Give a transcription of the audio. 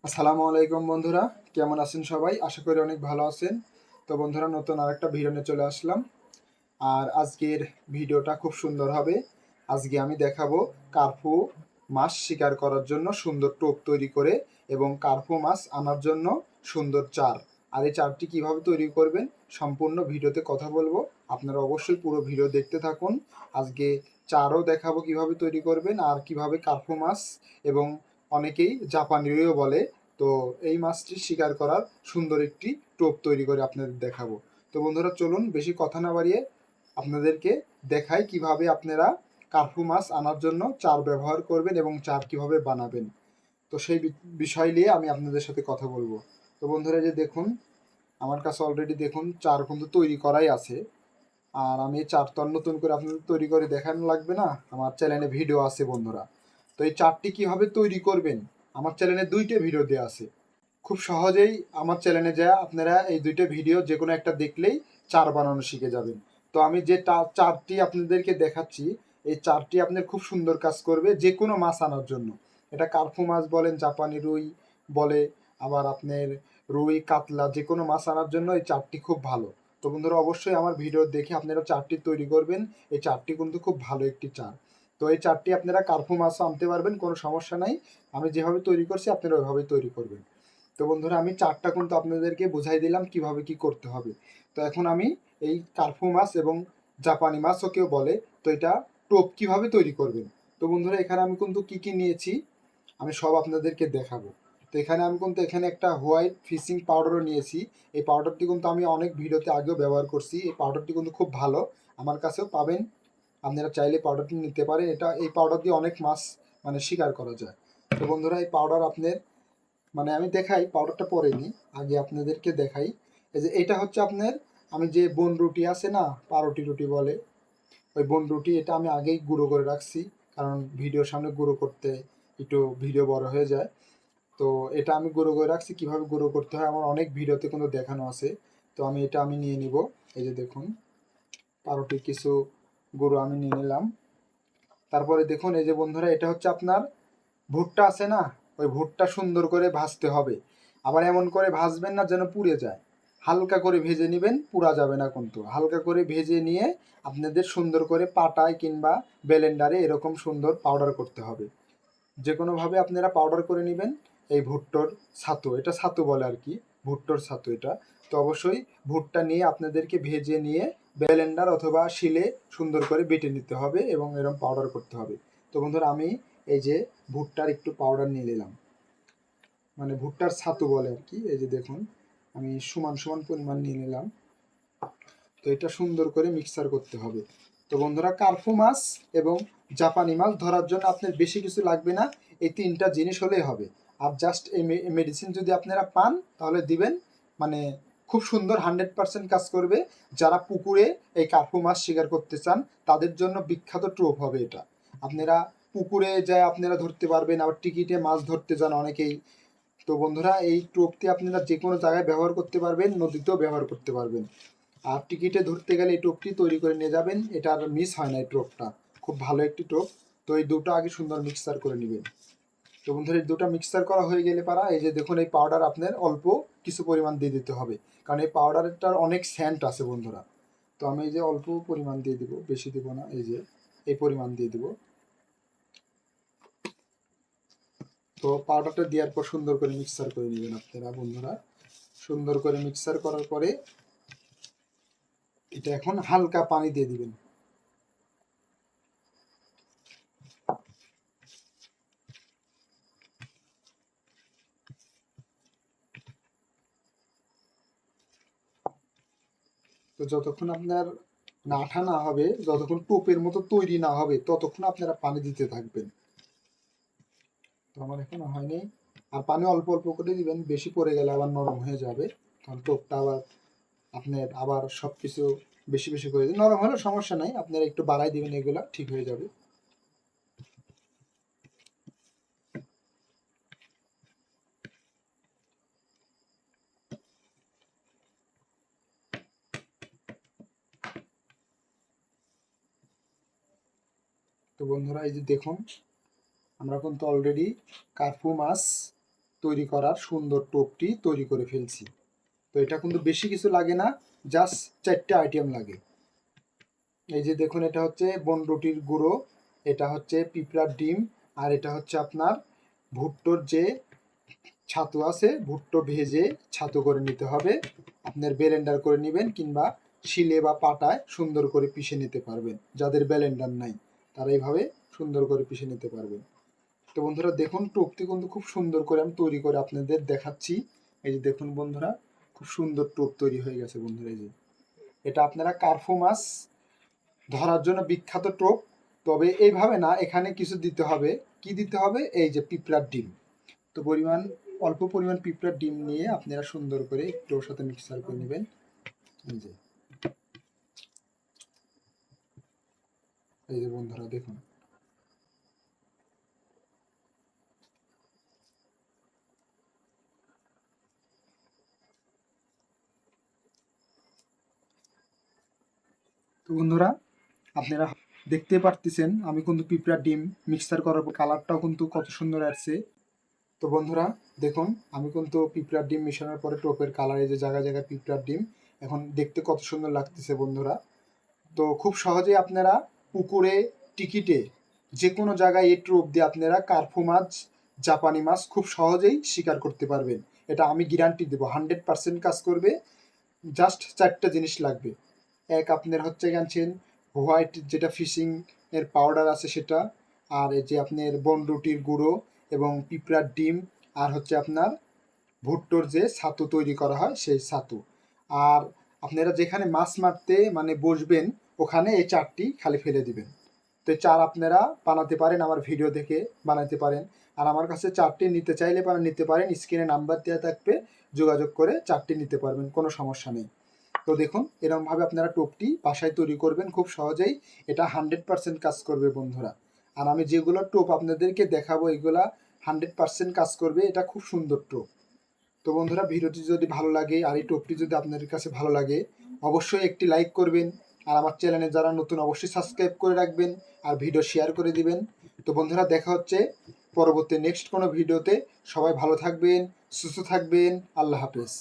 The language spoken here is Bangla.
আসসালামু আলাইকুম বন্ধুরা, কেমন আছেন সবাই? আশা করি অনেক ভালো আছেন। তো বন্ধুরা, নতুন আরেকটা ভিডিও নিয়ে চলে আসলাম। আর আজকের ভিডিওটা খুব সুন্দর হবে। আজকে আমি দেখাবো কার্পু মাছ শিকার করার জন্য সুন্দর টোপ তৈরি করে এবং কার্পু মাছ আনার জন্য সুন্দর চার। আর এই চারটি কিভাবে তৈরি করবেন সম্পূর্ণ ভিডিওতে কথা বলবো। আপনারা অবশ্যই পুরো ভিডিও দেখতে থাকুন। আজকে চারও দেখাবো কিভাবে তৈরি করবেন আর কিভাবে কার্পু মাছ এবং অনেকেই জাপানি রুইও বলে, তো এই মাছটি শিকার করার সুন্দর একটি টোপ তৈরি করে আপনাদের দেখাবো। তো বন্ধুরা, চলুন বেশি কথা না বাড়িয়ে আপনাদেরকে দেখাই কিভাবে আপনারা কার্পু মাছ আনার জন্য চার ব্যবহার করবেন এবং চার কিভাবে বানাবেন। তো সেই বিষয় নিয়ে আমি আপনাদের সাথে কথা বলবো। তো বন্ধুরা, যে দেখুন, আমার কাছে অলরেডি দেখুন চার কিন্তু তৈরি করাই আছে। আর আমি এই চার তো আর নতুন করে আপনাদের তৈরি করে দেখানো লাগবে না, আমার চ্যানেলে ভিডিও আছে বন্ধুরা। তো এই চারটি কিভাবে তৈরি করবেন আমার চ্যানেলে দুইটা ভিডিও দেওয়া আছে। খুব সহজেই আমার চ্যানেলে যা আপনারা এই দুইটা ভিডিও যে কোনো একটা দেখলেই চার বানানো শিখে যাবেন। তো আমি যে চারটি আপনাদেরকে দেখাচ্ছি, এই চারটি আপনার খুব সুন্দর কাজ করবে যে কোনো মাছ আনার জন্য। এটা কার্পু মাছ বলেন, জাপানি রুই বলে, আবার আপনার রুই কাতলা যে কোনো মাছ আনার জন্য এই চারটি খুব ভালো। তো বন্ধুরা, অবশ্যই আমার ভিডিও দেখে আপনারা চারটি তৈরি করবেন। এই চারটি কিন্তু খুব ভালো একটি চার। তো এই চারটি আপনারা কার্পু মাছও আনতে পারবেন, কোনো সমস্যা নাই। আমি যেভাবে তৈরি করছি আপনারা ওইভাবেই তৈরি করবেন। তো বন্ধুরা, আমি চারটা কিন্তু আপনাদেরকে বুঝাই দিলাম কিভাবে কি করতে হবে। তো এখন আমি এই কার্পু মাছ এবং জাপানি মাছও কেউ বলে, তো এটা টোপ কিভাবে তৈরি করবেন। তো বন্ধুরা, এখানে আমি কিন্তু কি কি নিয়েছি আমি সব আপনাদেরকে দেখাবো। তো এখানে আমি কিন্তু এখানে একটা হোয়াইট ফিশিং পাউডারও নিয়েছি। এই পাউডারটি কিন্তু আমি অনেক ভিডিওতে আগেও ব্যবহার করছি। এই পাউডারটি কিন্তু খুব ভালো, আমার কাছেও পাবেন। আপনারা চাইলে পাউডারটি নিতে পারেন। এই পাউডার দিয়ে অনেক মাছ শিকার করা যায়। তো বন্ধুরা, এই পাউডার আপনার আমি দেখাই, পাউডারটা পরে নিই, আগে আপনাদেরকে দেখাই। এই যে এটা হচ্ছে আপনার, আমি যে বন রুটি আছে না, পাউরুটি রুটি বলে, ওই বন রুটি, এটা আমি আগেই গুঁড়ো করে রাখছি। কারণ ভিডিওর সামনে গুঁড়ো করতে একটু ভিডিও বড় হয়ে যায়। তো এটা আমি গুঁড়ো করে রাখছি, কিভাবে গুঁড়ো করতে হয় আমার অনেক ভিডিওতে কিন্তু দেখানো আছে। তো আমি নিয়ে নিব। এই যে দেখুন, পাউরুটির কিছু গুঁড়ো আমি নিয়ে নিলাম। তারপরে দেখুন, এই যে বন্ধুরা, এটা হচ্ছে আপনার ভুট্টা আছে না, ওই ভুট্টা সুন্দর করে ভাজতে হবে। আবার এমন করে ভাজবেন না যেন পুড়ে যায়। হালকা করে ভেজে নেবেন, পুড়া যাবে না কিন্তু। হালকা করে ভেজে নিয়ে আপনাদের সুন্দর করে পাটায় কিংবা ব্লেন্ডারে এরকম সুন্দর পাউডার করতে হবে। যে কোনোভাবে আপনারা পাউডার করে নেবেন। এই ভুট্টোর ছাতু, এটা ছাতু বলে আর কি, ভুট্টোর ছাতু এটা। তো অবশ্যই ভুট্টা নিয়ে আপনাদেরকে ভেজে নিয়ে ব্লেন্ডার অথবা শিলে সুন্দর করে বেটে নিতে হবে এবং এরকম পাউডার করতে হবে। তো বন্ধুরা, আমি এই যে ভুট্টার একটু পাউডার নিয়ে নিলাম, ভুট্টার ছাতু বলে আর কি। এই যে দেখুন, আমি সমান সমান পরিমাণ নিয়ে নিলাম। তো এটা সুন্দর করে মিক্সার করতে হবে। তো বন্ধুরা, কার্পু মাছ এবং জাপানি মাছ ধরার জন্য আপনার বেশি কিছু লাগবে না, এই তিনটা জিনিস হলেই হবে। আর জাস্ট এই মেডিসিন যদি আপনারা পান তাহলে দিবেন, মানে খুব সুন্দর 100% কাজ করবে। যারা পুকুরে এই কার্পু মাছ শিকার করতে চান তাদের জন্য বিখ্যাত টোপ হবে এটা। আপনারা পুকুরে যায় আপনারা ধরতে পারবেন, আবার টিকিটে মাছ ধরতে যান অনেকেই। তো বন্ধুরা, এই টোপটি আপনারা যে কোনো জায়গায় ব্যবহার করতে পারবেন, নদীতেও ব্যবহার করতে পারবেন। আর টিকিটে ধরতে গেলে এই টোপটি তৈরি করে নিয়ে যাবেন, এটা আর মিস হয় না। এই টোপটা খুব ভালো একটি টোপ। তো এই দুটো আগে সুন্দর মিক্সার করে নেবেন। তো বন্ধুরা, এই দুটো মিক্সার করা হয়ে গেলে পারা, এই যে দেখুন, এই পাউডার আপনার অল্প কিছু পরিমাণ দিয়ে দিতে হবে, কারণ এই পাউডারটার অনেক স্যান্ট আছে বন্ধুরা। তো আমি এই যে অল্প পরিমাণ দিয়ে দিব, বেশি দিব না, এই যে এই পরিমাণ দিয়ে দিব। তো পাউডারটা দেওয়ার পর সুন্দর করে মিক্সার করে নেবেন আপনারা বন্ধুরা। সুন্দর করে মিক্সার করার পরে এটা এখন হালকা পানি দিয়ে দিবেন। তো যতক্ষণ আপনার আঠা না হবে, যতক্ষণ টোপের মতো তৈরি না হবে, ততক্ষণ আপনারা পানি দিতে থাকবেন। তো আমার এখনো হয়নি। আর পানি অল্প অল্প করে দিবেন, বেশি পড়ে গেলে আবার নরম হয়ে যাবে। কারণ টোপটা আবার আপনার আবার সব কিছু বেশি বেশি করে দিন, নরম হলে সমস্যা নাই, আপনারা একটু বাড়াই দিবেন, এগুলা ঠিক হয়ে যাবে। তো বন্ধুরা, এই যে দেখুন, আমরা কিন্তু অলরেডি কার্পু মাছ তৈরি করার সুন্দর টোপটি তৈরি করে ফেলছি। তো এটা কিন্তু বেশি কিছু লাগে না, জাস্ট 4টে আইটেম লাগে। এই যে দেখুন, এটা হচ্ছে বনরুটির গুঁড়ো, এটা হচ্ছে পিঁপড়ার ডিম, আর এটা হচ্ছে আপনার ভুট্টোর যে ছাতু আছে, ভুট্টো ভেজে ছাতু করে নিতে হবে। আপনার ব্লেন্ডার করে নেবেন, কিংবা শিলে বা পাটায় সুন্দর করে পিষে নিতে পারবেন। যাদের ব্লেন্ডার নাই তারা এইভাবে সুন্দর করে পিষে নিতে পারবেন। তো বন্ধুরা দেখুন, টোপটি কিন্তু খুব সুন্দর করে আমি তৈরি করে আপনাদের দেখাচ্ছি। এই যে দেখুন বন্ধুরা, খুব সুন্দর টোপ তৈরি হয়ে গেছে বন্ধুরা। এই যে এটা আপনারা কার্ফু মাছ ধরার জন্য বিখ্যাত টোপ। তবে এইভাবে না, এখানে কিছু দিতে হবে। কি দিতে হবে? এই যে পিঁপড়ার ডিম। তো অল্প পরিমাণ পিঁপড়ার ডিম নিয়ে আপনারা সুন্দর করে একটু ওর সাথে মিক্সার করে নেবেন। এই যে বন্ধুরা দেখুন, তো বন্ধুরা আপনারা দেখতে পারতেছেন আমি কিন্তু পিঁপড়ার ডিম মিক্সার করার পর কালারটাও কিন্তু কত সুন্দর আসছে। তো বন্ধুরা দেখুন, আমি কিন্তু পিঁপড়ার ডিম মেশানোর পরে টোপের কালারে যে জায়গায় জায়গায় পিঁপড়ার ডিম, এখন দেখতে কত সুন্দর লাগতেছে বন্ধুরা। তো খুব সহজেই আপনারা পুকুরে, টিকিটে, যে কোনো জায়গায় এই টোপ দিয়ে আপনারা কার্ফু মাছ, জাপানি মাছ খুব সহজেই শিকার করতে পারবেন। এটা আমি গ্যারান্টি দেবো, 100% কাজ করবে। জাস্ট 4টা জিনিস লাগবে। এক, আপনার হচ্ছে গেছেন হোয়াইট যেটা ফিশিং এর পাউডার আছে সেটা, আর এই যে আপনার বনরুটির গুঁড়ো এবং পিঁপড়ার ডিম, আর হচ্ছে আপনার ভুট্টোর যে ছাতু তৈরি করা হয় সেই ছাতু। আর আপনারা যেখানে মাছ মারতে মানে বসবেন ওখানে এই 4টি খালি ফেলে দিবেন। তো 4 আপনারা বানাতে পারেন, আমার ভিডিও দেখে বানাতে পারেন। আর আমার কাছে 4টি নিতে চাইলে নিতে পারেন, স্ক্রিনে নাম্বার দেওয়া থাকবে, যোগাযোগ করে 4টি নিতে পারবেন, কোনো সমস্যা নেই। তো দেখুন, এরকমভাবে আপনারা টোপটি বাসায় তৈরি করবেন খুব সহজেই। এটা 100% কাজ করবে বন্ধুরা। আর আমি যেগুলো টোপ আপনাদেরকে দেখাবো এগুলা 100% কাজ করবে। এটা খুব সুন্দর টোপ। তো বন্ধুরা ভিডিওটি যদি ভালো লাগে আর এই টোপটি যদি আপনাদের কাছে ভালো লাগে, অবশ্যই একটি লাইক করবেন। আর আমার চ্যানেলে যারা নতুন অবশ্যই সাবস্ক্রাইব করে রাখবেন আর ভিডিও শেয়ার করে দিবেন। তো বন্ধুরা দেখা হচ্ছে পরবর্তী নেক্সট কোনো ভিডিওতে। সবাই ভালো থাকবেন, সুস্থ থাকবেন। আল্লাহ হাফেজ।